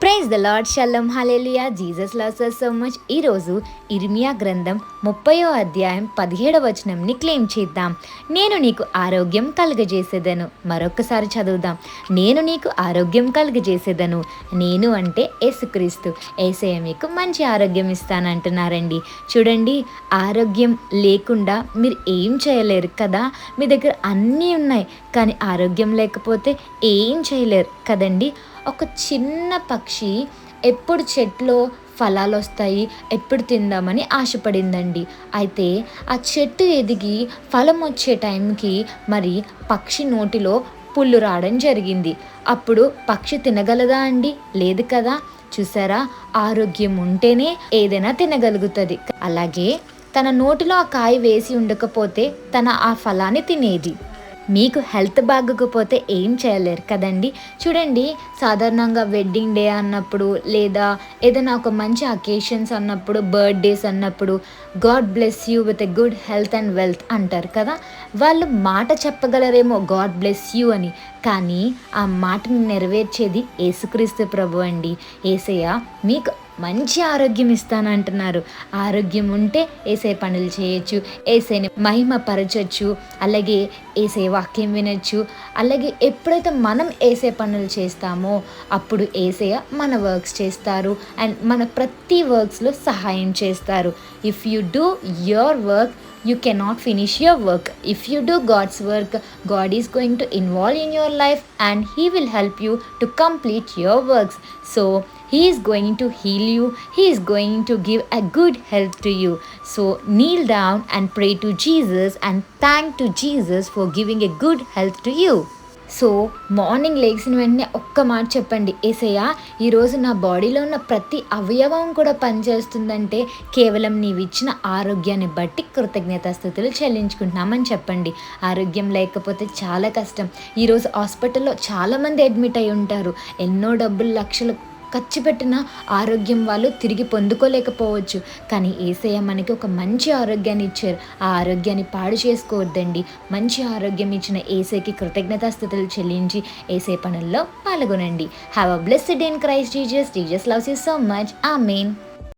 Praise the lord, shalom, hallelujah, Jesus loves us so much. ఈరోజు ఇర్మియా గ్రంథం 30వ అధ్యాయం 17వ వచనంని క్లెయిమ్ చేద్దాం. నేను నీకు ఆరోగ్యం కలుగజేసేదను. మరొకసారి చదువుదాం. నేను నీకు ఆరోగ్యం కలుగజేసేదను. నేను అంటే యేసుక్రీస్తు. యేసయ్య మీకు మంచి ఆరోగ్యం ఇస్తానంటున్నారండి. చూడండి, ఆరోగ్యం లేకుండా మీరు ఏం చేయలేరు కదా. మీ దగ్గర అన్నీ ఉన్నాయి, కానీ ఆరోగ్యం లేకపోతే ఏం చేయలేరు కదండి. ఒక చిన్న పక్షి ఎప్పుడు చెట్లో ఫలాలు వస్తాయి, ఎప్పుడు తిందామని ఆశపడిందండి. అయితే ఆ చెట్టు ఎదిగి ఫలం వచ్చే టైంకి మరి పక్షి నోటిలో పుళ్ళు రావడం జరిగింది. అప్పుడు పక్షి తినగలదా అండి? లేదు కదా. చూసారా, ఆరోగ్యం ఉంటేనే ఏదైనా తినగలుగుతుంది. అలాగే తన నోటిలో ఆ కాయ వేసి ఉండకపోతే తన ఆ ఫలాన్ని తినేది. మీకు హెల్త్ బాగోకపోతే ఏం చేయలేరు కదండి. చూడండి, సాధారణంగా వెడ్డింగ్ డే అన్నప్పుడు, లేదా ఏదైనా ఒక మంచి అకేషన్స్ అన్నప్పుడు, బర్త్డేస్ అన్నప్పుడు God bless you with a good health and wealth అంటారు కదా. వాళ్ళు మాట చెప్పగలరేమో గాడ్ బ్లెస్ యూ అని, కానీ ఆ మాటను నెరవేర్చేది యేసుక్రీస్తు ప్రభు అండి. యేసయ్య మీకు మంచి ఆరోగ్యం ఇస్తానంటున్నారు. ఆరోగ్యం ఉంటే ఏసే పనులు చేయొచ్చు, ఏసేని మహిమపరచచ్చు, అలాగే ఏసే వాక్యం వినొచ్చు. అలాగే ఎప్పుడైతే మనం ఏసే పనులు చేస్తామో అప్పుడు ఏసయ్య మన వర్క్స్ చేస్తారు అండ్ మన ప్రతి వర్క్స్లో సహాయం చేస్తారు. If you do your work, you cannot finish your work. If you do God's work, God is going to involve in your life and he will help you to complete your works. So he is going to heal you, he is going to give a good health to you. So kneel down and pray to Jesus and thank to Jesus for giving a good health to you. So morning లేచిన వెంటనే ఒక్క మాట చెప్పండి, యేసయ్య ఈరోజు నా బాడీలో ఉన్న ప్రతి అవయవం కూడా పనిచేస్తుందంటే కేవలం నీవు ఇచ్చిన ఆరోగ్యాన్ని బట్టి కృతజ్ఞతాస్తుతులు చెల్లించుకుంటున్నామని చెప్పండి. ఆరోగ్యం లేకపోతే చాలా కష్టం. ఈరోజు హాస్పిటల్లో చాలామంది అడ్మిట్ అయి ఉంటారు. ఎన్నో డబ్బులు, లక్షలు ఖర్చు పెట్టిన ఆరోగ్యం వాళ్ళు తిరిగి పొందుకోలేకపోవచ్చు. కానీ యేసయ్య మనకి ఒక మంచి ఆరోగ్యాన్ని ఇచ్చారు. ఆ ఆరోగ్యాన్ని పాడు చేసుకోవద్దండి. మంచి ఆరోగ్యం ఇచ్చిన యేసయ్యకి కృతజ్ఞతాస్తుతులు చెల్లించి యేసయ్య పనుల్లో పాల్గొనండి. Have a blessed day in Christ Jesus. Jesus loves you so much. Amen.